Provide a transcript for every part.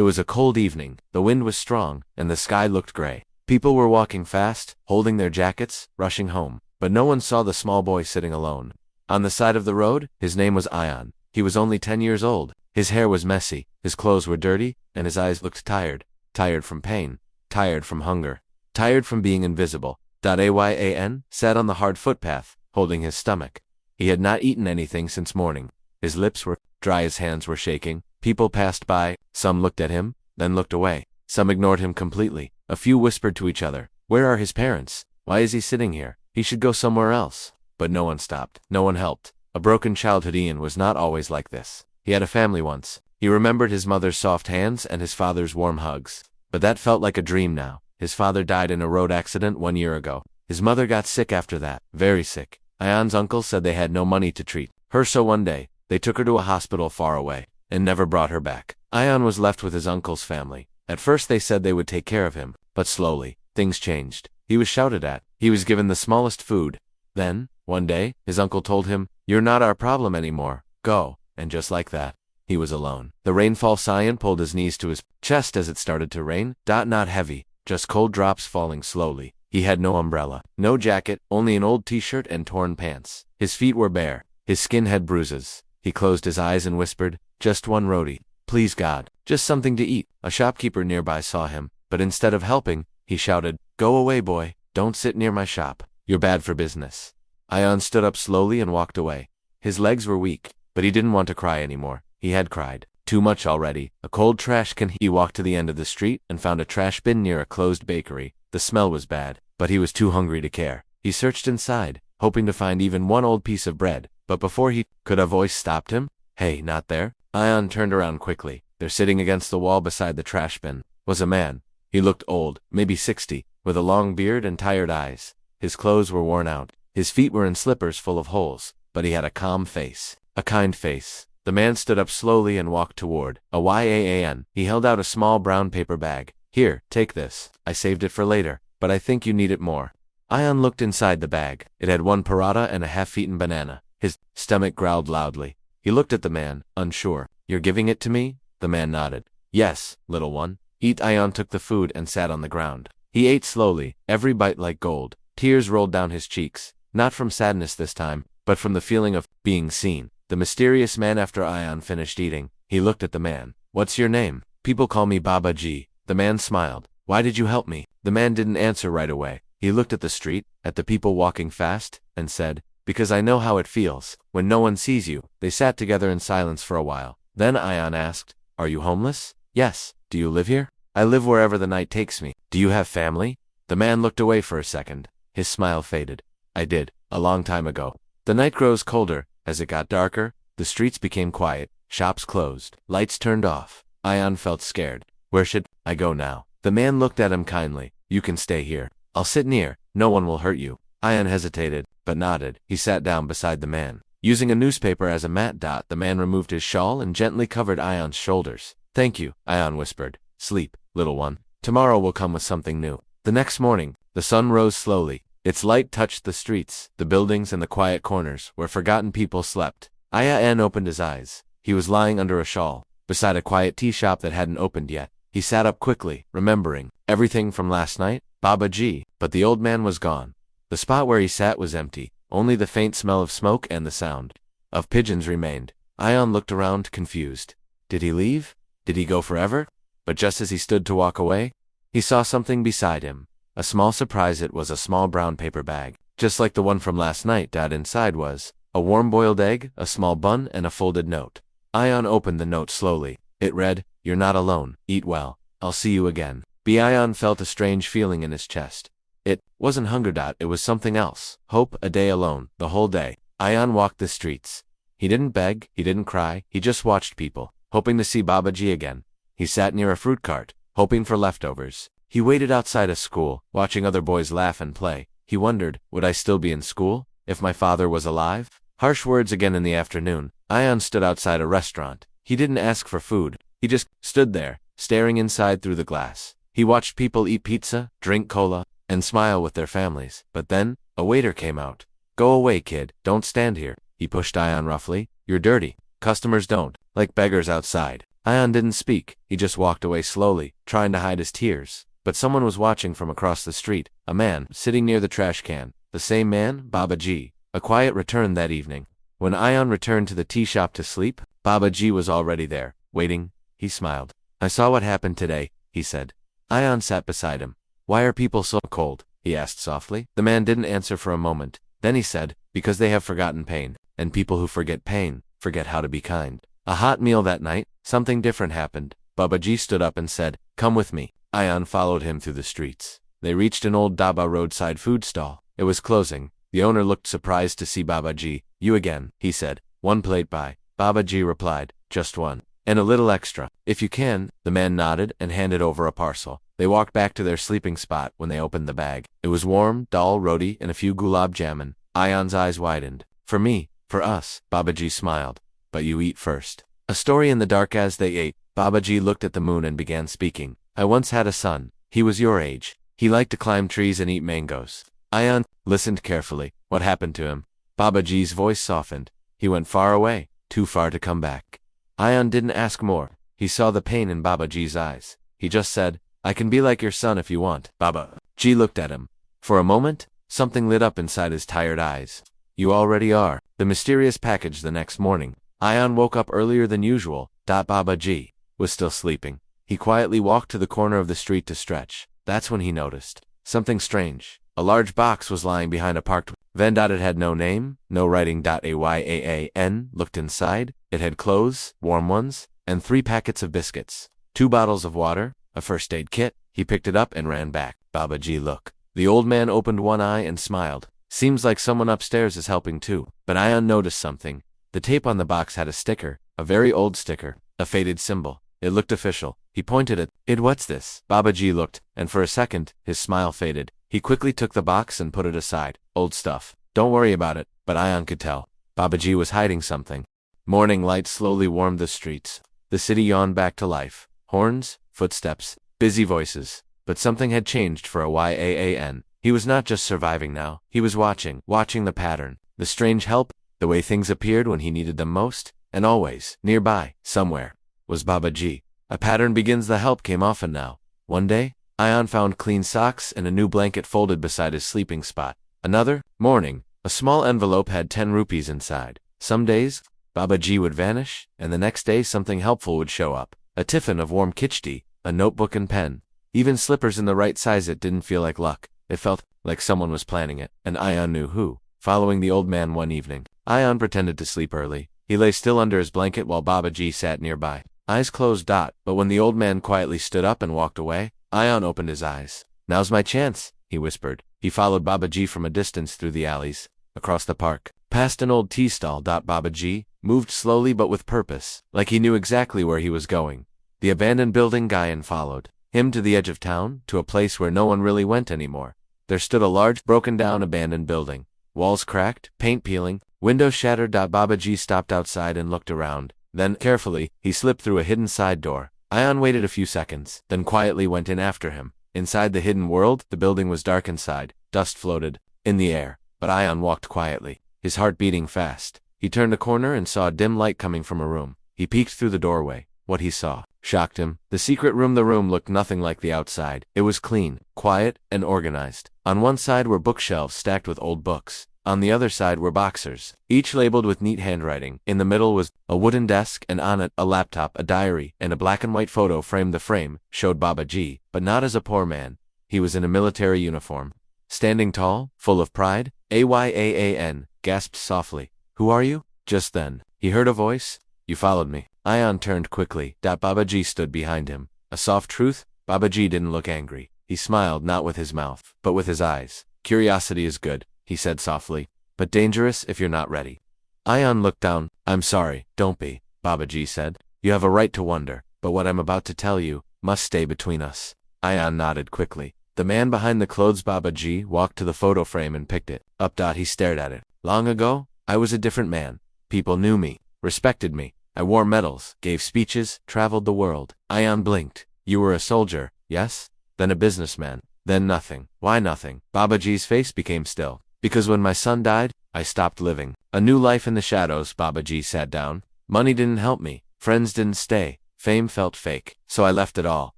It was a cold evening, the wind was strong, and the sky looked gray. People were walking fast, holding their jackets, rushing home. But no one saw the small boy sitting alone. On the side of the road, his name was Ion. He was only 10 years old. His hair was messy, his clothes were dirty, and his eyes looked tired. Tired from pain. Tired from hunger. Tired from being invisible. Ayan sat on the hard footpath, holding his stomach. He had not eaten anything since morning. His lips were dry, his hands were shaking. People passed by, some looked at him, then looked away. Some ignored him completely. A few whispered to each other, "Where are his parents? Why is he sitting here? He should go somewhere else." But no one stopped. No one helped. A broken childhood. Ian was not always like this. He had a family once. He remembered his mother's soft hands and his father's warm hugs. But that felt like a dream now. His father died in a road accident 1 year ago. His mother got sick after that, very sick. Ion's uncle said they had no money to treat her, so one day, they took her to a hospital far away, and never brought her back. Ion was left with his uncle's family. At first they said they would take care of him, but slowly, things changed. He was shouted at. He was given the smallest food. Then, one day, his uncle told him, "You're not our problem anymore. Go." And just like that, he was alone. The rainfall. Ion pulled his knees to his chest as it started to rain. Not heavy, just cold drops falling slowly. He had no umbrella, no jacket, only an old t-shirt and torn pants. His feet were bare. His skin had bruises. He closed his eyes and whispered, "Just one roti. Please God, just something to eat." A shopkeeper nearby saw him, but instead of helping, he shouted, "Go away, boy. Don't sit near my shop. You're bad for business." Ion stood up slowly and walked away. His legs were weak, but he didn't want to cry anymore. He had cried too much already. A cold trash can. He walked to the end of the street and found a trash bin near a closed bakery. The smell was bad, but he was too hungry to care. He searched inside, hoping to find even one old piece of bread, but before he could, a voice stopped him. "Hey, not there?" Ion turned around quickly. There, sitting against the wall beside the trash bin, was a man. He looked old, maybe 60, with a long beard and tired eyes. His clothes were worn out. His feet were in slippers full of holes, but he had a calm face, a kind face. The man stood up slowly and walked toward Yan. He held out a small brown paper bag. "Here, take this. I saved it for later, but I think you need it more." Ion looked inside the bag. It had one paratha and a half-eaten banana. His stomach growled loudly. He looked at the man, unsure. "You're giving it to me?" The man nodded. "Yes, little one. Eat." Ion took the food and sat on the ground. He ate slowly, every bite like gold. Tears rolled down his cheeks, not from sadness this time, but from the feeling of being seen. The mysterious man. After Ion finished eating, he looked at the man. "What's your name?" "People call me Baba Ji." The man smiled. "Why did you help me?" The man didn't answer right away. He looked at the street, at the people walking fast, and said, "Because I know how it feels when no one sees you." They sat together in silence for a while. Then Ion asked, "Are you homeless?" "Yes." "Do you live here?" "I live wherever the night takes me." "Do you have family?" The man looked away for a second. His smile faded. "I did, a long time ago." The night grows colder. As it got darker, the streets became quiet. Shops closed. Lights turned off. Ion felt scared. "Where should I go now?" The man looked at him kindly. "You can stay here. I'll sit near. No one will hurt you." Ion hesitated, but nodded. He sat down beside the man. Using a newspaper as a mat. The man removed his shawl and gently covered Ion's shoulders. "Thank you," Ion whispered. "Sleep, little one. Tomorrow will come with something new." The next morning, the sun rose slowly. Its light touched the streets, the buildings, and the quiet corners where forgotten people slept. Ian opened his eyes. He was lying under a shawl, beside a quiet tea shop that hadn't opened yet. He sat up quickly, remembering everything from last night. Baba Ji. But the old man was gone. The spot where he sat was empty. Only the faint smell of smoke and the sound of pigeons remained. Ion looked around, confused. Did he leave? Did he go forever? But just as he stood to walk away, he saw something beside him. A small surprise. It was a small brown paper bag, just like the one from last night. Inside was a warm boiled egg, a small bun, and a folded note. Ion opened the note slowly. It read, "You're not alone. Eat well. I'll see you again." Ion felt a strange feeling in his chest. It wasn't hunger. It was something else. Hope. A day alone, the whole day. Ion walked the streets. He didn't beg, he didn't cry, he just watched people, hoping to see Babaji again. He sat near a fruit cart, hoping for leftovers. He waited outside a school, watching other boys laugh and play. He wondered, would I still be in school if my father was alive? Harsh words again. In the afternoon, Ion stood outside a restaurant. He didn't ask for food. He just stood there, staring inside through the glass. He watched people eat pizza, drink cola, and smile with their families. But then, a waiter came out. "Go away, kid. Don't stand here." He pushed Ion roughly. "You're dirty. Customers don't like beggars outside." Ion didn't speak, he just walked away slowly, trying to hide his tears. But someone was watching from across the street, a man, sitting near the trash can. The same man, Baba G. A quiet return that evening. When Ion returned to the tea shop to sleep, Baba G was already there, waiting. He smiled. I saw what happened today, he said. Ion sat beside him. Why are people so cold? He asked softly. The man didn't answer for a moment. Then he said, because they have forgotten pain, and people who forget pain, forget how to be kind. A hot meal that night, something different happened. Baba G stood up and said, come with me. Ion followed him through the streets. They reached an old Daba roadside food stall. It was closing. The owner looked surprised to see Baba G. You again, he said. One plate by. Baba G replied, just one. And a little extra. If you can. The man nodded and handed over a parcel. They walked back to their sleeping spot when they opened the bag. It was warm, dal roti, and a few gulab jamun. Ion's eyes widened. For me, for us, Baba G smiled. But you eat first. A story in the dark. As they ate, Baba G looked at the moon and began speaking. I once had a son. He was your age. He liked to climb trees and eat mangoes. Ion listened carefully. What happened to him? Baba G's voice softened. He went far away, too far to come back. Ion didn't ask more. He saw the pain in Baba G's eyes. He just said, I can be like your son if you want. Baba G looked at him. For a moment, something lit up inside his tired eyes. You already are. The mysterious package. The next morning, Ion woke up earlier than usual. Baba G was still sleeping. He quietly walked to the corner of the street to stretch. That's when he noticed something strange. A large box was lying behind a parked van. It had no name, no writing. Ayan looked inside. It had clothes, warm ones, and 3 packets of biscuits, 2 bottles of water, a first aid kit. He picked it up and ran back. Baba G, look. The old man opened one eye and smiled. Seems like someone upstairs is helping too. But Ion noticed something. The tape on the box had a sticker, a very old sticker, a faded symbol. It looked official. He pointed at it. What's this? Baba G looked, and for a second, his smile faded. He quickly took the box and put it aside. Old stuff. Don't worry about it. But Ion could tell. Baba G was hiding something. Morning light slowly warmed the streets. The city yawned back to life. Horns, footsteps, busy voices. But something had changed for Yan. He was not just surviving now. He was watching the pattern. The strange help, the way things appeared when he needed them most, and always, nearby, somewhere, was Baba G. A pattern begins. The help came often now. One day, Ion found clean socks and a new blanket folded beside his sleeping spot. Another morning, a small envelope had 10 rupees inside. Some days, Baba G would vanish, and the next day something helpful would show up. A tiffin of warm khichdi, a notebook and pen. Even slippers in the right size. It didn't feel like luck. It felt like someone was planning it, and Ion knew who. Following the old man one evening, Ion pretended to sleep early. He lay still under his blanket while Baba G sat nearby. Eyes closed. But when the old man quietly stood up and walked away, Ion opened his eyes. Now's my chance, he whispered. He followed Baba G from a distance through the alleys, across the park, past an old tea stall. Baba G moved slowly but with purpose, like he knew exactly where he was going. The abandoned building. Ion followed him to the edge of town, to a place where no one really went anymore. There stood a large, broken-down, abandoned building. Walls cracked, paint peeling, windows shattered. Baba G stopped outside and looked around. Then, carefully, he slipped through a hidden side door. Ion waited a few seconds, then quietly went in after him. Inside the hidden world, the building was dark inside. Dust floated in the air, but Ion walked quietly, his heart beating fast. He turned a corner and saw a dim light coming from a room. He peeked through the doorway. What he saw shocked him. The secret room. The room looked nothing like the outside. It was clean, quiet, and organized. On one side were bookshelves stacked with old books. On the other side were boxers, each labeled with neat handwriting. In the middle was a wooden desk, and on it, a laptop, a diary, and a black and white photo frame. The frame showed Baba G, but not as a poor man. He was in a military uniform. Standing tall, full of pride, Yan gasped softly. Who are you? Just then, he heard a voice. You followed me. Ion turned quickly. Baba G stood behind him. A soft truth, Baba G didn't look angry. He smiled not with his mouth, but with his eyes. Curiosity is good, he said softly, but dangerous if you're not ready. Ion looked down. I'm sorry, don't be, Baba G said. You have a right to wonder, but what I'm about to tell you must stay between us. Ion nodded quickly. The man behind the clothes. Baba G walked to the photo frame and picked it up. He stared at it. Long ago, I was a different man. People knew me, respected me. I wore medals, gave speeches, traveled the world. Ion blinked. You were a soldier, yes? Then a businessman. Then nothing. Why nothing? Baba G's face became still. Because when my son died, I stopped living. A new life in the shadows. Baba G sat down. Money didn't help me. Friends didn't stay. Fame felt fake, so I left it all.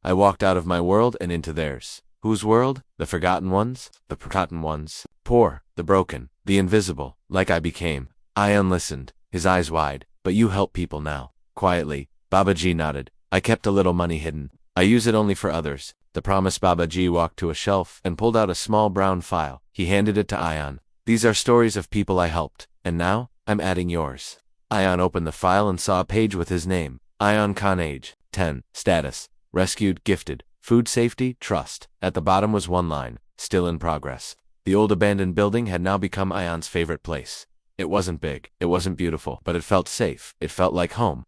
I walked out of my world and into theirs. Whose world? The forgotten ones? The forgotten ones. Poor, the broken, the invisible, like I became. Ion listened, his eyes wide. But you help people now. Quietly, Babaji nodded. I kept a little money hidden. I use it only for others. The promised Babaji walked to a shelf and pulled out a small brown file. He handed it to Ion. These are stories of people I helped, and now, I'm adding yours. Ion opened the file and saw a page with his name. Ion Khan, age 10, status, rescued, gifted, food safety, trust. At the bottom was one line, still in progress. The old abandoned building had now become Ion's favorite place. It wasn't big, it wasn't beautiful, but it felt safe, it felt like home.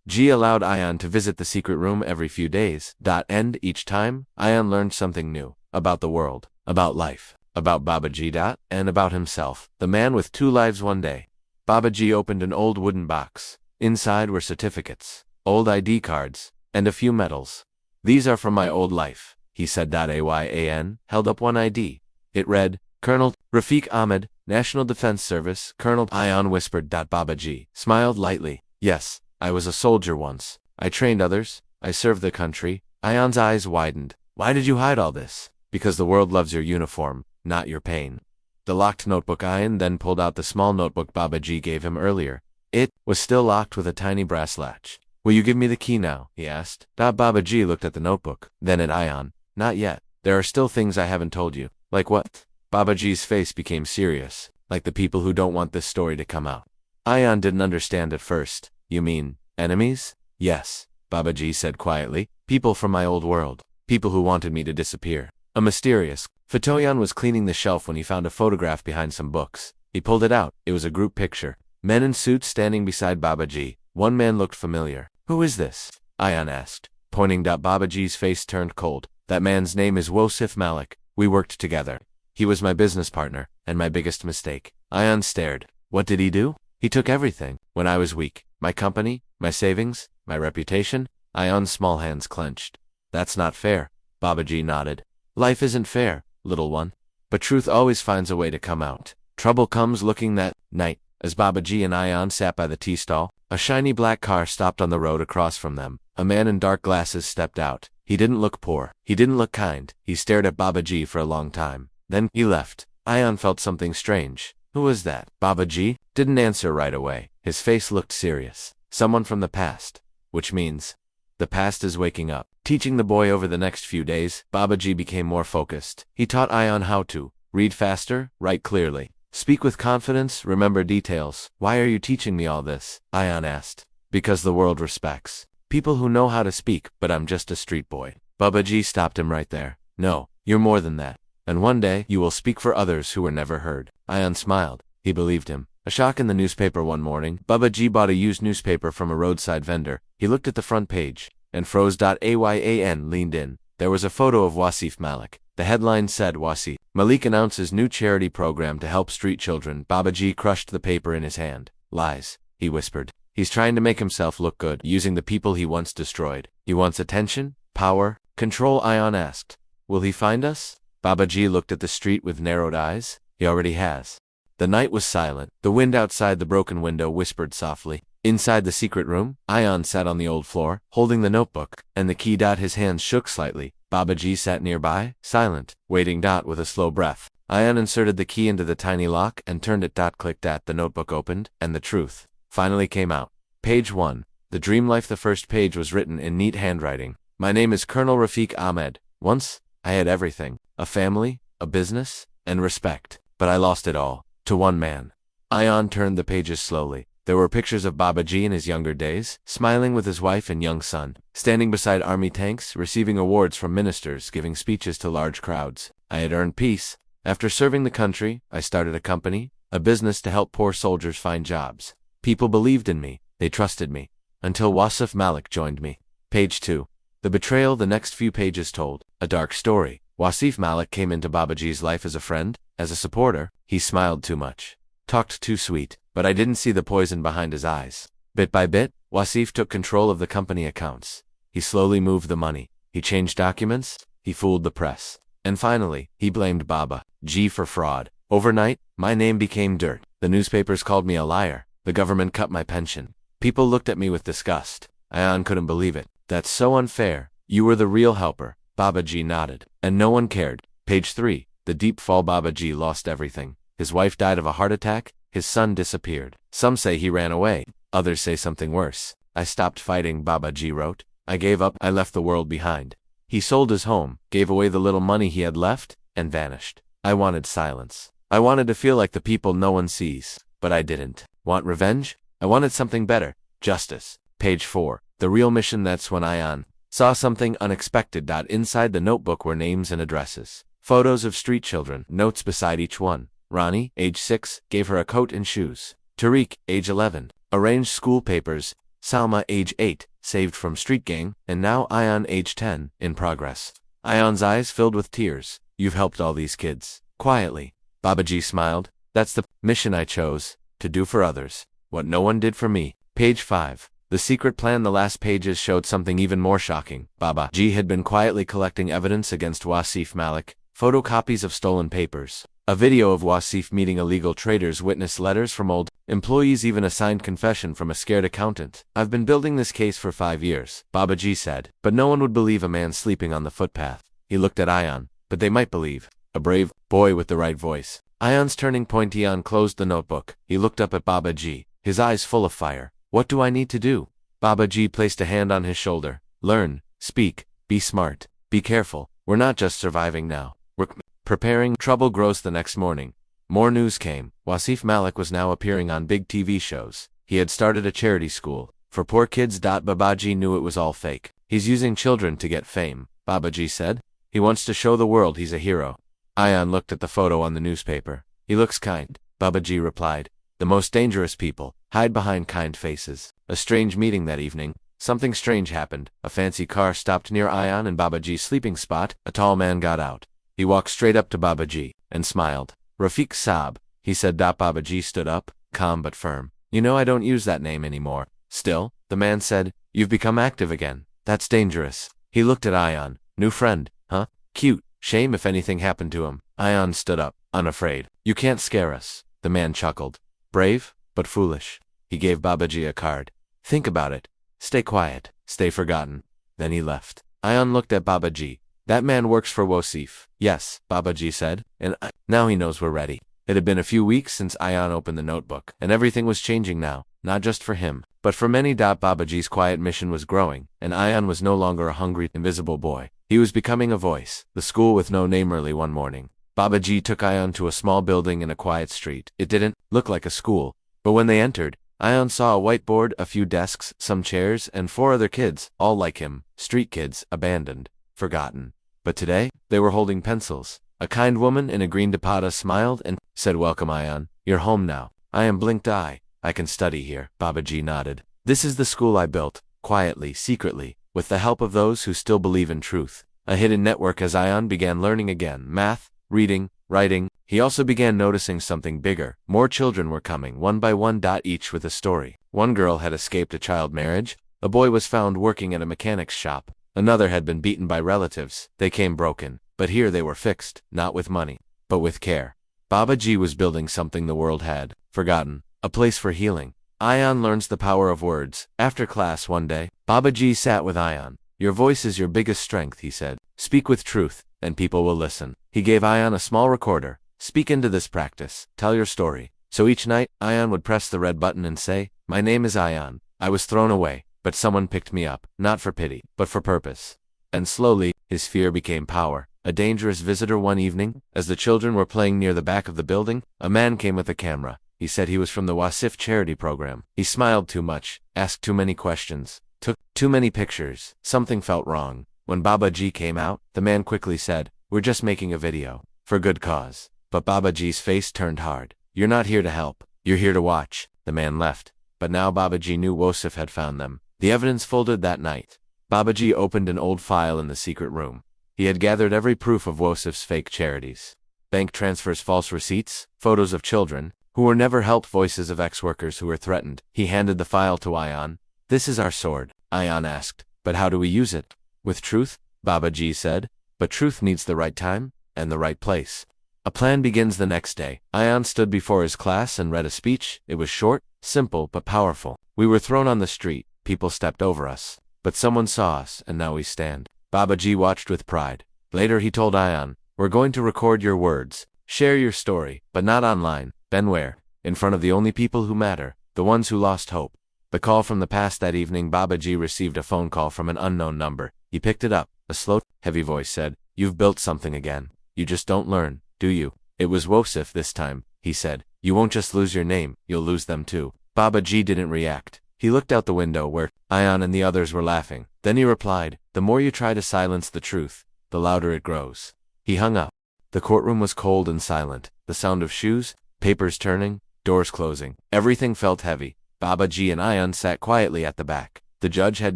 G allowed Ion to visit the secret room every few days. And each time, Ion learned something new. About the world, about life, about Babaji. And about himself, the man with 2 lives one day. Babaji opened an old wooden box. Inside were certificates, old ID cards, and a few medals. These are from my old life, he said. Ayan held up one ID. It read, Colonel Rafiq Ahmed, National Defense Service, Colonel. Ion whispered. Babaji smiled lightly. Yes, I was a soldier once. I trained others. I served the country. Ion's eyes widened. Why did you hide all this? Because the world loves your uniform, not your pain. The locked notebook. Ion then pulled out the small notebook Babaji gave him earlier. It was still locked with a tiny brass latch. Will you give me the key now? He asked. Babaji looked at the notebook, then at Ion. Not yet. There are still things I haven't told you. Like what? Babaji's face became serious, like the people who don't want this story to come out. Ion didn't understand at first. You mean, enemies? Yes, Babaji said quietly. People from my old world. People who wanted me to disappear. A mysterious. Fatoyan was cleaning the shelf when he found a photograph behind some books. He pulled it out. It was a group picture. Men in suits standing beside Babaji. One man looked familiar. Who is this? Ion asked, pointing. Babaji's face turned cold. That man's name is Wasif Malik. We worked together. He was my business partner, and my biggest mistake. Ion stared. What did he do? He took everything. When I was weak. My company, my savings, my reputation. Ion's small hands clenched. That's not fair. Babaji nodded. Life isn't fair, little one. But truth always finds a way to come out. Trouble comes looking. That night, as Babaji and Ion sat by the tea stall, a shiny black car stopped on the road across from them. A man in dark glasses stepped out. He didn't look poor. He didn't look kind. He stared at Babaji for a long time. Then he left. Ion felt something strange. Who was that? Babaji didn't answer right away. His face looked serious. Someone from the past. Which means, the past is waking up. Teaching the boy over the next few days, Babaji became more focused. He taught Ion how to read faster, write clearly, speak with confidence, remember details. Why are you teaching me all this? Ion asked. Because the world respects people who know how to speak, but I'm just a street boy. Babaji stopped him right there. No, you're more than that. And one day, you will speak for others who were never heard. Ion smiled. He believed him. A shock in the newspaper one morning. Babaji bought a used newspaper from a roadside vendor. He looked at the front page and froze. Ayan leaned in. There was a photo of Wasif Malik. The headline said, Wasif Malik announces new charity program to help street children. Babaji crushed the paper in his hand. Lies, he whispered. He's trying to make himself look good, using the people he once destroyed. He wants attention, power, control. Ion asked. Will he find us? Babaji looked at the street with narrowed eyes. He already has. The night was silent. The wind outside the broken window whispered softly. Inside the secret room, Ion sat on the old floor, holding the notebook and the key. His hands shook slightly. Babaji sat nearby, silent, waiting. With a slow breath, Ion inserted the key into the tiny lock and turned it. Click. The notebook opened, and the truth finally came out. Page 1. The Dream Life. The first page was written in neat handwriting. My name is Colonel Rafiq Ahmed. Once, I had everything. A family, a business, and respect. But I lost it all. To one man. Ion turned the pages slowly. There were pictures of Babaji in his younger days, smiling with his wife and young son, standing beside army tanks, receiving awards from ministers, giving speeches to large crowds. I had earned peace. After serving the country, I started a company, a business to help poor soldiers find jobs. People believed in me. They trusted me. Until Wasif Malik joined me. Page 2. The betrayal. The next few pages told a dark story. Wasif Malik came into Babaji's life as a friend, as a supporter. He smiled too much, talked too sweet, but I didn't see the poison behind his eyes. Bit by bit, Wasif took control of the company accounts. He slowly moved the money. He changed documents. He fooled the press. And finally, he blamed Babaji for fraud. Overnight, my name became dirt. The newspapers called me a liar. The government cut my pension. People looked at me with disgust. Ayan couldn't believe it. That's so unfair. You were the real helper. Babaji nodded. And no one cared. Page 3. The deep fall. Babaji lost everything. His wife died of a heart attack. His son disappeared. Some say he ran away. Others say something worse. I stopped fighting, Babaji wrote. I gave up. I left the world behind. He sold his home, gave away the little money he had left, and vanished. I wanted silence. I wanted to feel like the people no one sees. But I didn't. Want revenge? I wanted something better. Justice. Page 4. The real mission. That's when Ayan saw something unexpected. Inside the notebook were names and addresses. Photos of street children, notes beside each one. Ronnie, age 6, gave her a coat and shoes. Tariq, age 11, arranged school papers. Salma, age 8, saved from street gang. And now Ayan, age 10, in progress. Ayan's eyes filled with tears. You've helped all these kids. Quietly. Babaji smiled. That's the mission I chose, to do for others what no one did for me. Page 5. The secret plan. The last pages showed something even more shocking. Babaji had been quietly collecting evidence against Wasif Malik, photocopies of stolen papers, a video of Wasif meeting illegal traders, witness letters from old employees, even a signed confession from a scared accountant. I've been building this case for 5 years, Babaji said, but no one would believe a man sleeping on the footpath. He looked at Ayan, but they might believe. A brave boy with the right voice. Ayan's turning point. Ayan closed the notebook. He looked up at Babaji, his eyes full of fire. What do I need to do? Babaji placed a hand on his shoulder. Learn, speak, be smart, be careful. We're not just surviving now. We're preparing. Trouble grows. The next morning, more news came. Wasif Malik was now appearing on big TV shows. He had started a charity school for poor kids. Babaji knew it was all fake. He's using children to get fame, Babaji said. He wants to show the world he's a hero. Ayan looked at the photo on the newspaper. He looks kind, Babaji replied. The most dangerous people hide behind kind faces. A strange meeting that evening. Something strange happened. A fancy car stopped near Ayan and Babaji's sleeping spot. A tall man got out. He walked straight up to Babaji and smiled. Rafiq Saab, he said. Babaji stood up, calm but firm. You know I don't use that name anymore. Still, the man said, you've become active again. That's dangerous. He looked at Ayan. New friend, huh? Cute. Shame if anything happened to him. Ayan stood up, unafraid. You can't scare us. The man chuckled. Brave, but foolish. He gave Babaji a card. Think about it. Stay quiet. Stay forgotten. Then he left. Ayan looked at Babaji. That man works for Wasif. Yes, Babaji said, and now he knows we're ready. It had been a few weeks since Ayan opened the notebook, and everything was changing now, not just for him, but for many. Babaji's quiet mission was growing, and Ayan was no longer a hungry, invisible boy. He was becoming a voice. The school with no name. Early one morning, Babaji took Ayan to a small building in a quiet street. It didn't look like a school, but when they entered, Ayan saw a whiteboard, a few desks, some chairs, and 4 other kids, all like him, street kids, abandoned, forgotten. But today, they were holding pencils. A kind woman in a green dupatta smiled and said, welcome, Ayan. You're home now. Ayan blinked. I can study here. Babaji nodded. This is the school I built, quietly, secretly, with the help of those who still believe in truth. A hidden network. As Ayan began learning again, math, reading, writing, he also began noticing something bigger. More children were coming, one by one, each with a story. One girl had escaped a child marriage. A boy was found working at a mechanic's shop. Another had been beaten by relatives. They came broken, but here they were fixed, not with money, but with care. Babaji was building something the world had forgotten, a place for healing. Ayan learns the power of words. After class one day, Babaji sat with Ayan. Your voice is your biggest strength, he said. Speak with truth, and people will listen. He gave Ayan a small recorder. Speak into this practice. Tell your story. So each night, Ayan would press the red button and say, my name is Ayan. I was thrown away, but someone picked me up, not for pity, but for purpose. And slowly, his fear became power. A dangerous visitor. One evening, as the children were playing near the back of the building, a man came with a camera. He said he was from the Wasif charity program. He smiled too much, asked too many questions, took too many pictures. Something felt wrong. When Babaji came out, the man quickly said, we're just making a video, for good cause. But Babaji's face turned hard. You're not here to help. You're here to watch. The man left. But now Babaji knew Wasif had found them. The evidence folded that night. Babaji opened an old file in the secret room. He had gathered every proof of Wasif's fake charities. Bank transfers, false receipts, photos of children who were never helped, voices of ex-workers who were threatened. He handed the file to Ayan. This is our sword, Ayan asked. But how do we use it? With truth, Babaji said. But truth needs the right time and the right place. A plan begins. The next day, Ayan stood before his class and read a speech. It was short, simple, but powerful. We were thrown on the street. people stepped over us. But someone saw us, and now we stand. Babaji watched with pride. Later he told Ion, "We're going to record your words. Share your story, but not online. Then where? In front of the only people who matter, the ones who lost hope." The call from the past that evening. Babaji received a phone call from an unknown number. He picked it up. A slow, heavy voice said, "You've built something again. You just don't learn, do you?" It was Wasif this time. He said, "You won't just lose your name, you'll lose them too." Babaji didn't react. He looked out the window where Ion and the others were laughing. Then he replied, "The more you try to silence the truth, the louder it grows." He hung up. The courtroom was cold and silent. The sound of shoes, papers turning, doors closing. Everything felt heavy. Babaji and Ion sat quietly at the back. The judge had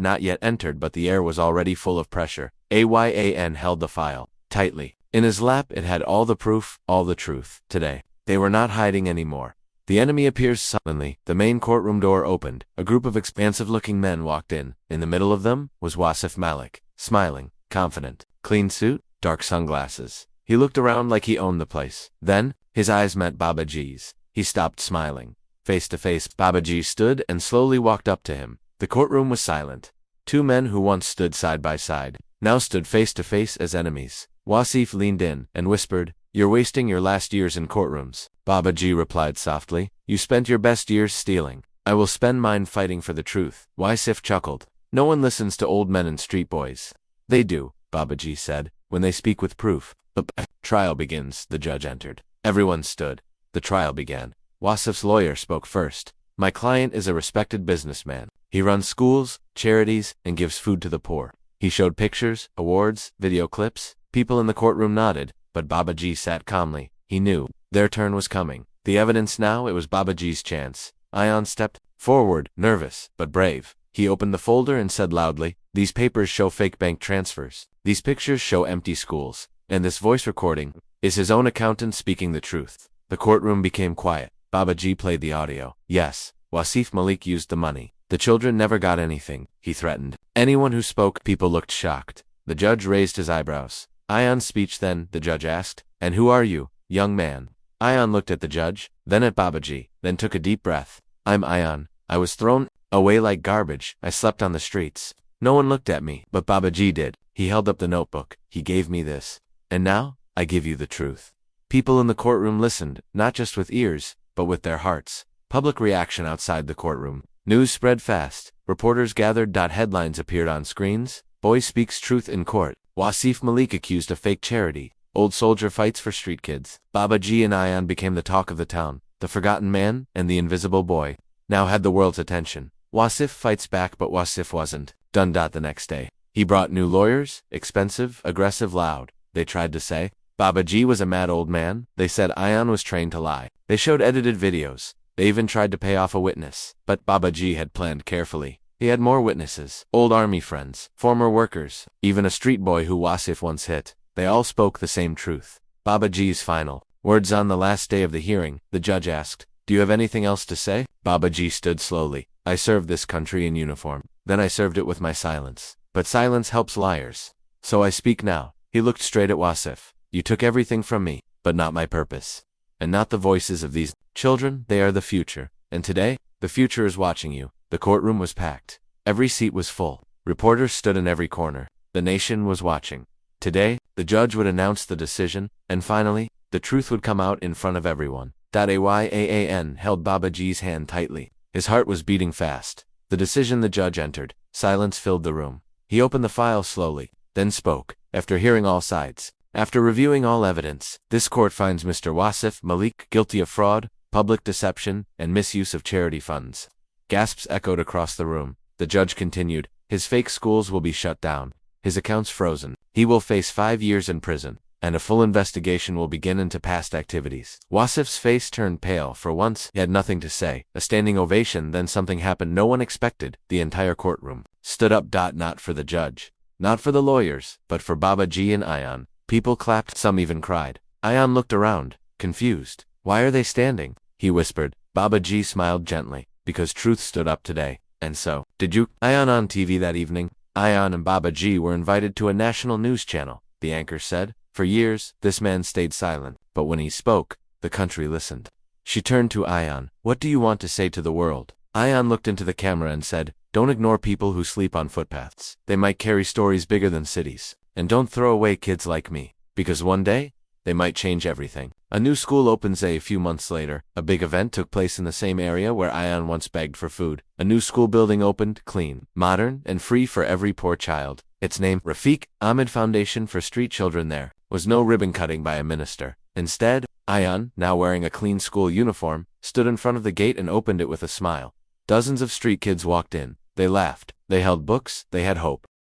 not yet entered, but the air was already full of pressure. Ayan held the file tightly. In his lap it had all the proof, all the truth. Today, they were not hiding anymore. The enemy appears suddenly. The main courtroom door opened. A group of expansive-looking men walked in. In the middle of them was Wasif Malik, smiling, confident. Clean suit, dark sunglasses. He looked around like he owned the place. Then, his eyes met Babaji's. He stopped smiling. Face to face, Babaji stood and slowly walked up to him. The courtroom was silent. Two men who once stood side by side, now stood face to face as enemies. Wasif leaned in and whispered, "You're wasting your last years in courtrooms." Babaji replied softly, "You spent your best years stealing. I will spend mine fighting for the truth." Wasif chuckled. "No one listens to old men and street boys." "They do," Babaji said, "when they speak with proof." "The trial begins." The judge entered. Everyone stood. The trial began. Wasif's lawyer spoke first. "My client is a respected businessman. He runs schools, charities, and gives food to the poor." He showed pictures, awards, video clips. People in the courtroom nodded, but Babaji sat calmly. He knew their turn was coming. The evidence now, it was Babaji's chance. Ion stepped forward, nervous, but brave. He opened the folder and said loudly, "These papers show fake bank transfers. These pictures show empty schools. And this voice recording is his own accountant speaking the truth." The courtroom became quiet. Babaji played the audio. "Yes, Wasif Malik used the money. The children never got anything," he threatened. Anyone who spoke, people looked shocked. The judge raised his eyebrows. Ion's speech then, the judge asked, "And who are you, young man?" Ion looked at the judge, then at Babaji, then took a deep breath. "I'm Ion. I was thrown away like garbage. I slept on the streets. No one looked at me, but Babaji did. He held up the notebook. He gave me this. And now, I give you the truth." People in the courtroom listened, not just with ears, but with their hearts. Public reaction outside the courtroom. News spread fast. Reporters gathered. Headlines appeared on screens. Boy speaks truth in court. Wasif Malik accused of fake charity. Old soldier fights for street kids. Babaji and Ion became the talk of the town. The forgotten man and the invisible boy now had the world's attention. Wasif fights back, but Wasif wasn't done. The next day, he brought new lawyers, expensive, aggressive, loud. They tried to say Babaji was a mad old man. They said Ion was trained to lie. They showed edited videos. They even tried to pay off a witness. But Babaji had planned carefully. He had more witnesses, old army friends, former workers, even a street boy who Wasif once hit. They all spoke the same truth. Babaji's final words on the last day of the hearing. The judge asked, "Do you have anything else to say?" Babaji stood slowly. "I served this country in uniform. Then I served it with my silence. But silence helps liars. So I speak now." He looked straight at Wasif. "You took everything from me, but not my purpose. And not the voices of these children. They are the future. And today, the future is watching you." The courtroom was packed. Every seat was full. Reporters stood in every corner. The nation was watching. Today, the judge would announce the decision, and finally, the truth would come out in front of everyone. Ayan held Babaji's hand tightly. His heart was beating fast. The decision. The judge entered. Silence filled the room. He opened the file slowly, then spoke. "After hearing all sides, after reviewing all evidence, this court finds Mr. Wasif Malik guilty of fraud, public deception, and misuse of charity funds." Gasps echoed across the room. The judge continued, "His fake schools will be shut down. His accounts frozen. He will face 5 years in prison, and a full investigation will begin into past activities." Wasif's face turned pale. For once, he had nothing to say. A standing ovation. Then something happened no one expected. The entire courtroom stood up. Not for the judge, not for the lawyers, but for Babaji and Ion. People clapped. Some even cried. Ion looked around, confused. "Why are they standing?" he whispered. Babaji smiled gently. "Because truth stood up today. And so, did you?" Ion on TV that evening. Ion and Babaji were invited to a national news channel. The anchor said, "For years, this man stayed silent. But when he spoke, the country listened." She turned to Ion. "What do you want to say to the world?" Ion looked into the camera and said, Don't ignore people who sleep on footpaths. They might carry stories bigger than cities. And don't throw away kids like me, because one day, they might change everything. A new school opens a few months later. A big event took place in the same area where Ion once begged for food. A new school building opened, clean, modern, and free for every poor child. Its name, Rafiq Ahmed Foundation for Street Children. There was no ribbon cutting by a minister. Instead, Ion, now wearing a clean school uniform, stood in front of the gate and opened it with a smile. Dozens of street kids walked in. They laughed. They held books. They had hope.